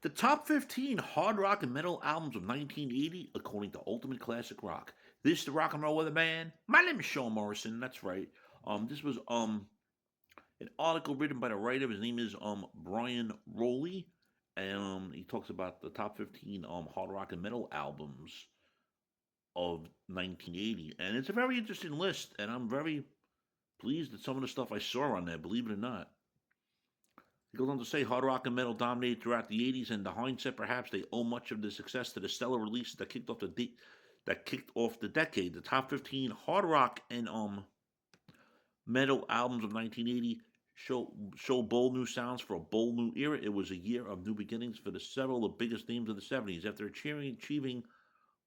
The top 15 hard rock and metal albums of 1980 according to Ultimate Classic Rock. This is the Rock and Roll Weatherman. My name is Sean Morrison. That's right. This was an article written by the writer. His name is Brian Rowley, and he talks about the top 15 hard rock and metal albums of 1980, and it's a very interesting list. And I'm very pleased at some of the stuff I saw on there. Believe it or not. He goes on to say hard rock and metal dominated throughout the 80s, and the hindsight perhaps they owe much of the success to the stellar releases that kicked off the decade. The top 15 hard rock and metal albums of 1980 show bold new sounds for a bold new era. It was a year of new beginnings for the several of the biggest names of the 70s. After achieving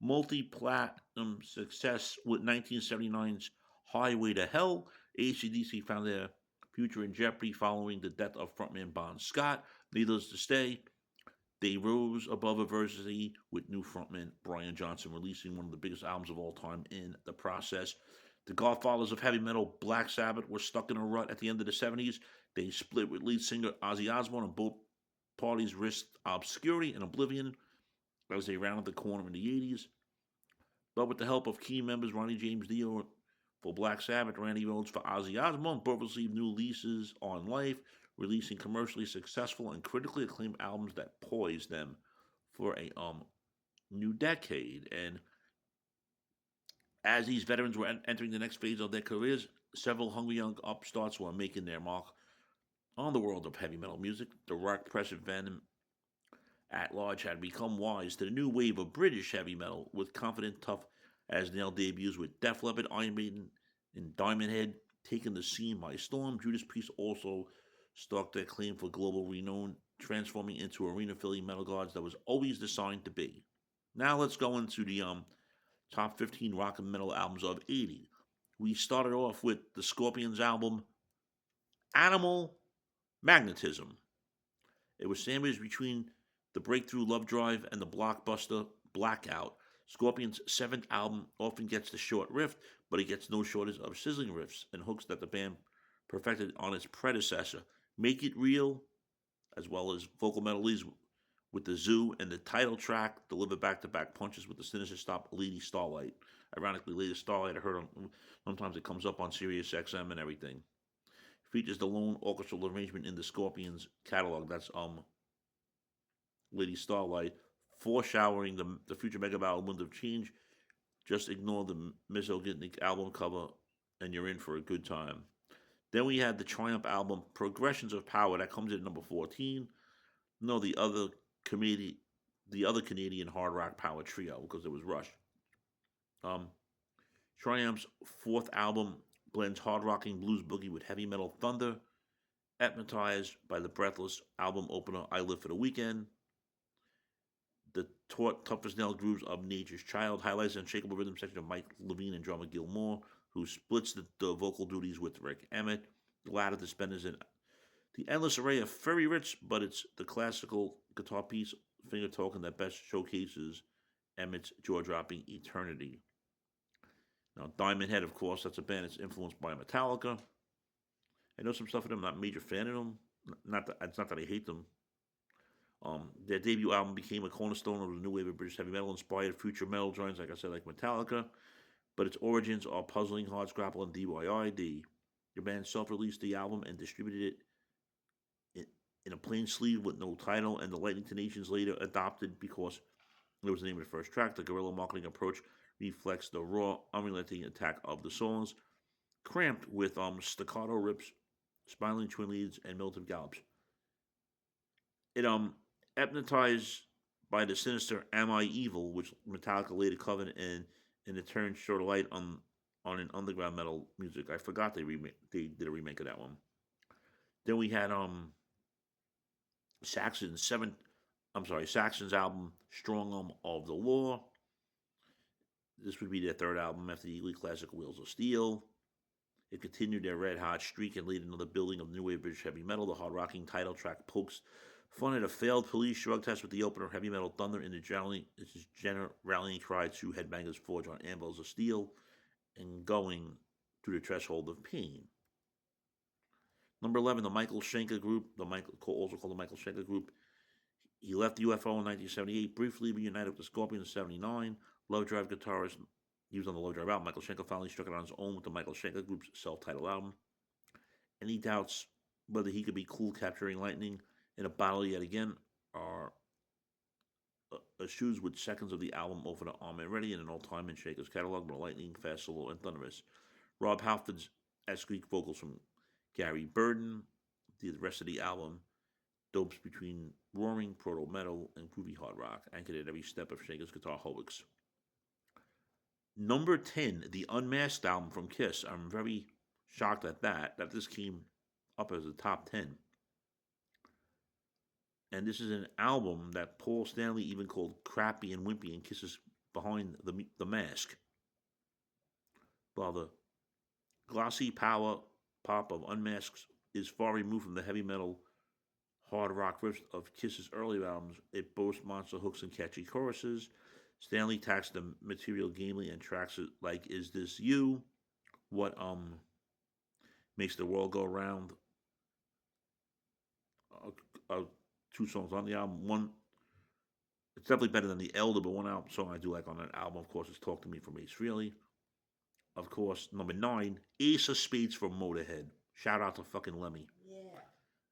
multi-platinum success with 1979's Highway to Hell, AC/DC found their future in jeopardy following the death of frontman Bon Scott. Needless to say, they rose above adversity with new frontman Brian Johnson releasing one of the biggest albums of all time in the process. The godfathers of heavy metal, Black Sabbath, were stuck in a rut at the end of the 70s. They split with lead singer Ozzy Osbourne, and both parties risked obscurity and oblivion as they rounded the corner in the 80s. But with the help of key members Ronnie James Dio for Black Sabbath, Randy Rhoads for Ozzy Osbourne, both received new leases on life, releasing commercially successful and critically acclaimed albums that poised them for a new decade. And as these veterans were entering the next phase of their careers, several hungry young upstarts were making their mark on the world of heavy metal music. The rock press venom at large had become wise to the new wave of British heavy metal, with confident, tough as nail debuts with Def Leppard, Iron Maiden, and Diamond Head taking the scene by storm. Judas Priest also stalked their claim for global renown, transforming into arena filling metal gods that was always designed to be. Now let's go into the top 15 rock and metal albums of 80. We started off with the Scorpions album Animal Magnetism. It was sandwiched between the breakthrough Love Drive and the blockbuster Blackout. Scorpions' seventh album often gets the short riff, but it gets no shortage of sizzling riffs and hooks that the band perfected on its predecessor. Make It Real, as well as vocal melodies with the Zoo, and the title track deliver back-to-back punches with the sinister stop Lady Starlight. Ironically, Lady Starlight, I heard sometimes it comes up on Sirius XM and everything. Features the lone orchestral arrangement in the Scorpions catalog. That's Lady Starlight, foreshadowing the future mega album Wind of Change. Just ignore the misogynic album cover, and you're in for a good time. Then we had the Triumph album Progressions of Power that comes in at number 14. No, the other Canadian hard rock power trio because it was Rush. Um, Triumph's fourth album blends hard rocking blues boogie with heavy metal thunder, hypnotized by the breathless album opener I Live for the Weekend. The taut, tough as nail grooves of Nature's Child highlights the unshakable rhythm section of Mike Levine and drummer Gil Moore, who splits the vocal duties with Rick Emmett. The latter suspenders in the endless array of very rich, but it's the classical guitar piece, finger token, that best showcases Emmett's jaw-dropping eternity. Now, Diamond Head, of course, that's a band that's influenced by Metallica. I know some stuff of them. I'm not a major fan of them. It's not that I hate them. Their debut album became a cornerstone of the new wave of British heavy metal, inspired future metal giants, like I said, like Metallica. But its origins are puzzling. Hardscrapple and DYID. The band self-released the album and distributed it in a plain sleeve with no title, and the Lightning Nations later adopted because it was the name of the first track. The guerrilla marketing approach reflects the raw, unrelenting attack of the songs, cramped with staccato rips, spiraling twin leads, and militant gallops. It hypnotized by the sinister "Am I Evil," which Metallica later covered and it turned short of light on an underground metal music. I forgot they did a remake of that one. Then we had Saxon's album Strong Arm of the Law. This would be their third album after the Eagly classic Wheels of Steel. It continued their red hot streak and laid another building of new wave British heavy metal. The hard rocking title track pokes fun at a failed police drug test with the opener Heavy Metal Thunder in the general rallying cry to headbangers forged on anvils of steel and going through the threshold of pain. Number 11, the Michael Schenker Group, also called the Michael Schenker Group. He left UFO in 1978, briefly reunited with the Scorpions in 79. Love Drive guitarist, he was on the Love Drive album. Michael Schenker finally struck it on his own with the Michael Schenker Group's self-titled album. Any doubts whether he could be cool capturing lightning in a bottle yet again are eschews with seconds of the album over to Arm and Ready and an all-time in Shaker's catalog with a lightning, fast solo, and thunderous. Rob Halford's Greek vocals from Gary Burden. The rest of the album dopes between roaring proto metal and groovy hard rock, anchored at every step of Shaker's guitar hoics. Number 10, the Unmasked album from Kiss. I'm very shocked at that this came up as a top 10. And this is an album that Paul Stanley even called crappy and wimpy and Kiss's Behind the Mask. While the glossy power pop of Unmasked is far removed from the heavy metal hard rock riffs of Kiss's earlier albums, it boasts monster hooks and catchy choruses. Stanley taxed the material gamely and tracks it like "Is This You?", "What Makes the World Go Round," two songs on the album. One, it's definitely better than the Elder, but one album song I do like on that album, of course, is "Talk to Me" from Ace Frehley. Of course, number 9, Ace of Spades from Motorhead. Shout out to fucking Lemmy. Yeah.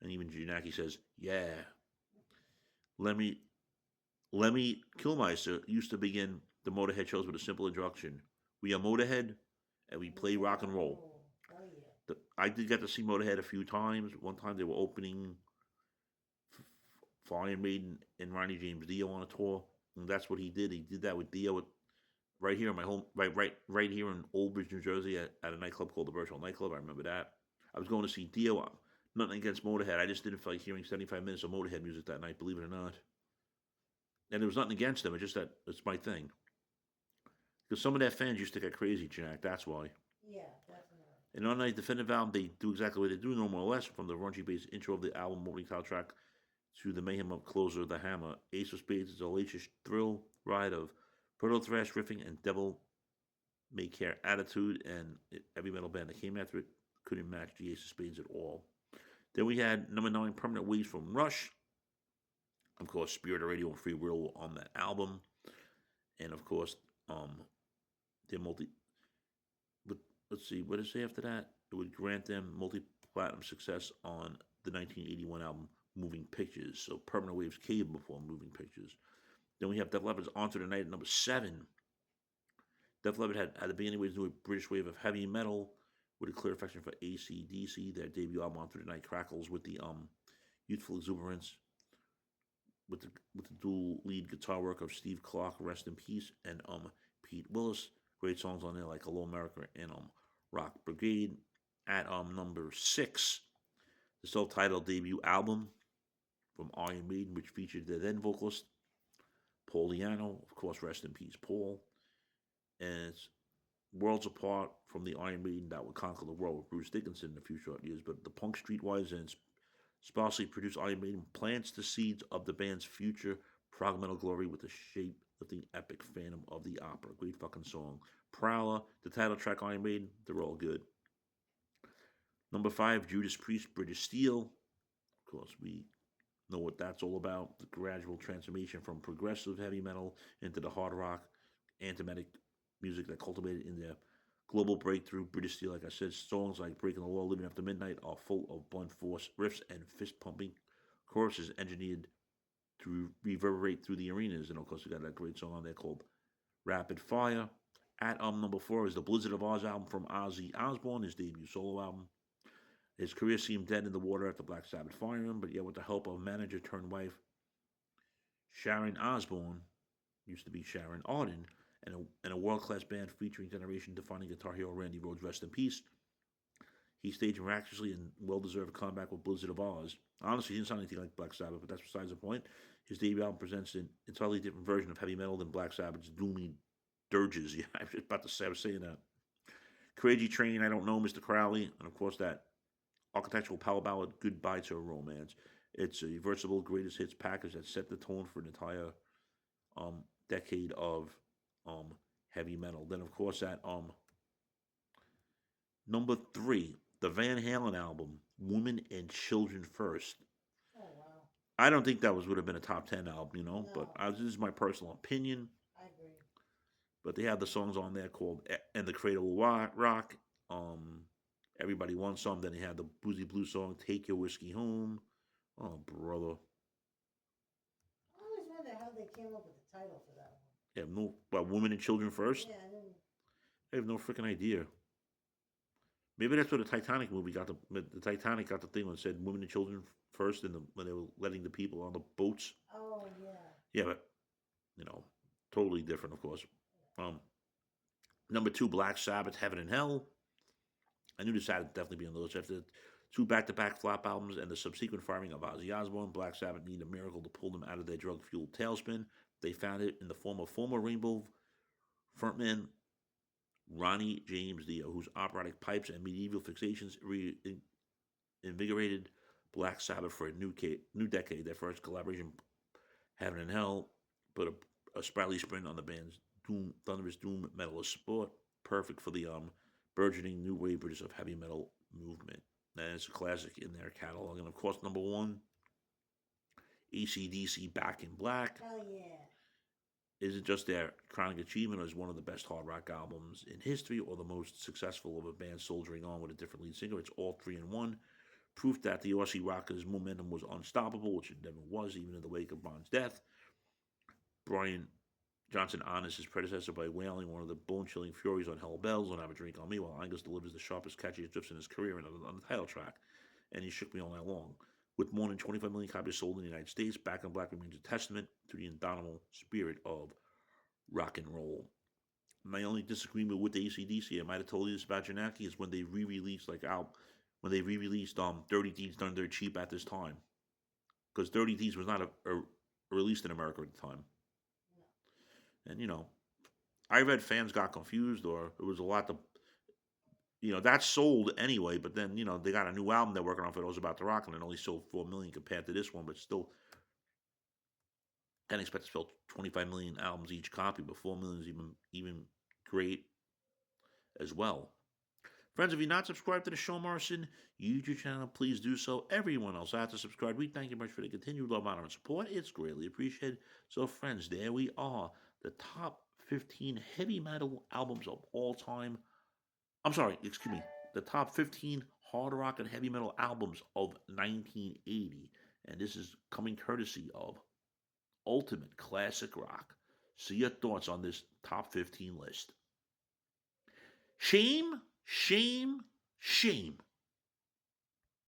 And even Janaki says, yeah. Lemmy Kilmeister used to begin the Motorhead shows with a simple introduction. We are Motorhead, and we play rock and roll. Oh, yeah. I did get to see Motorhead a few times. One time they were opening for Iron Maiden and Ronnie James Dio on a tour, and that's what he did. He did that with Dio right here in my home, right here in Old Bridge, New Jersey, at a nightclub called the Virtual Nightclub. I remember that. I was going to see Dio. Nothing against Motorhead. I just didn't feel like hearing 75 minutes of Motorhead music that night, believe it or not. And there was nothing against them. It's just that it's my thing. Because some of their fans used to get crazy, Jack. That's why. Yeah, definitely. And on the definitive album, they do exactly what they do, no more or less, from the raunchy bass intro of the album opening title track to the mayhem of Closer, The Hammer. Ace of Spades is a latest thrill ride of proto thrash riffing and devil may care attitude, and every metal band that came after it couldn't match the Ace of Spades at all. Then we had number 9, Permanent Waves from Rush. Of course, Spirit of Radio and Free Will on that album. And of course, their but let's see, what did it say after that? It would grant them multi-platinum success on the 1981 album Moving Pictures. So Permanent Waves came before Moving Pictures. Then we have Def Leppard's Onto the Night at number 7. Def Leppard had the beginning ways to do a British wave of heavy metal with a clear affection for AC/DC. Their debut album Onto the Night crackles with the youthful exuberance with the dual lead guitar work of Steve Clark, rest in peace, and Pete Willis. Great songs on there like Hello America and Rock Brigade. At number 6, the self-titled debut album from Iron Maiden, which featured their then vocalist Paul Di'Anno, of course, rest in peace, Paul. And it's worlds apart from the Iron Maiden that would conquer the world with Bruce Dickinson in a few short years. But the punk, streetwise, and sparsely produced Iron Maiden plants the seeds of the band's future prog metal glory with the shape-lifting epic Phantom of the Opera. Great fucking song. Prowler, the title track Iron Maiden, they're all good. Number 5, Judas Priest, British Steel. Of course, we know what that's all about. The gradual transformation from progressive heavy metal into the hard rock, anthematic music that cultivated in their global breakthrough. British Steel, like I said, songs like Breaking the Law, Living After Midnight are full of blunt force riffs and fist-pumping choruses engineered to reverberate through the arenas. And of course, we got that great song on there called Rapid Fire. At number 4 is the Blizzard of Oz album from Ozzy Osbourne, his debut solo album. His career seemed dead in the water after Black Sabbath fired him, but yet with the help of manager turned wife Sharon Osbourne, used to be Sharon Arden, and a world-class band featuring generation-defining guitar hero Randy Rhoads, rest in peace, he staged miraculously and well-deserved comeback with Blizzard of Oz. Honestly, he didn't sound anything like Black Sabbath, but that's besides the point. His debut album presents an entirely different version of heavy metal than Black Sabbath's doomy dirges. Yeah, I was about to say, I was saying that. Crazy Train, I Don't Know, Mr. Crowley, and of course that architectural power ballad, Goodbye to a Romance. It's a versatile greatest hits package that set the tone for an entire decade of heavy metal. Then, of course, at number 3, the Van Halen album, Women and Children First. Oh, wow. I don't think that would have been a top 10 album, but No, this is my personal opinion. I agree. But they have the songs on there called "And the Cradle Will Rock." Um, Everybody Wants Some. Then they had the Boozy Blue song "Take Your Whiskey Home." Oh, brother. I always wonder how they came up with the title for that one. Yeah, no, well, women and children first. Yeah, I didn't. I have no freaking idea. Maybe that's what the Titanic movie got. The Titanic got the thing when it said women and children first, when they were letting the people on the boats. Oh yeah. Yeah, but you know, totally different, of course. Um, Number two, Black Sabbath, Heaven and Hell. I knew this had to definitely be on the list. After two back-to-back flop albums and the subsequent firing of Ozzy Osbourne, Black Sabbath needed a miracle to pull them out of their drug-fueled tailspin. They found it in the form of former Rainbow frontman Ronnie James Dio, whose operatic pipes and medieval fixations reinvigorated Black Sabbath for a new decade. Their first collaboration, Heaven and Hell, put a sprightly spin on the band's thunderous doom metal sport, perfect for the burgeoning new wave British of heavy metal movement. And it's a classic in their catalog. And of course, number one, AC/DC Back in Black. Hell yeah. Isn't just their crowning achievement as one of the best hard rock albums in history or the most successful of a band soldiering on with a different lead singer. It's all three in one. Proof that the Aussie rockers' momentum was unstoppable, which it never was, even in the wake of Bond's death. Brian Johnson honors his predecessor by wailing one of the bone-chilling furies on Hell Bells, Don't Have a Drink on Me, while Angus delivers the sharpest, catchiest riffs in his career on the title track, and he shook me all night long. With more than 25 million copies sold in the United States, Back in Black remains a testament to the indomitable spirit of rock and roll. My only disagreement with AC/DC, I might have told you this about Janaki, is when they re-released Dirty Deeds Done Dirt Cheap at this time, because Dirty Deeds was not released in America at the time, No. and I read fans got confused, or it was a lot to that sold anyway. But then they got a new album they're working on for Those About to Rock, and it only sold 4 million compared to this one, but still can't expect to sell 25 million albums each copy, but 4 million is even great as well. Friends, if you're not subscribed to the show, Morrison YouTube channel, please do so. Everyone else out to subscribe. We thank you much for the continued love, honor, and support. It's greatly appreciated. So, friends, there we are. The top 15 heavy metal albums of all time. I'm sorry, excuse me. The top 15 hard rock and heavy metal albums of 1980. And this is coming courtesy of Ultimate Classic Rock. See your thoughts on this top 15 list. Shame, shame, shame.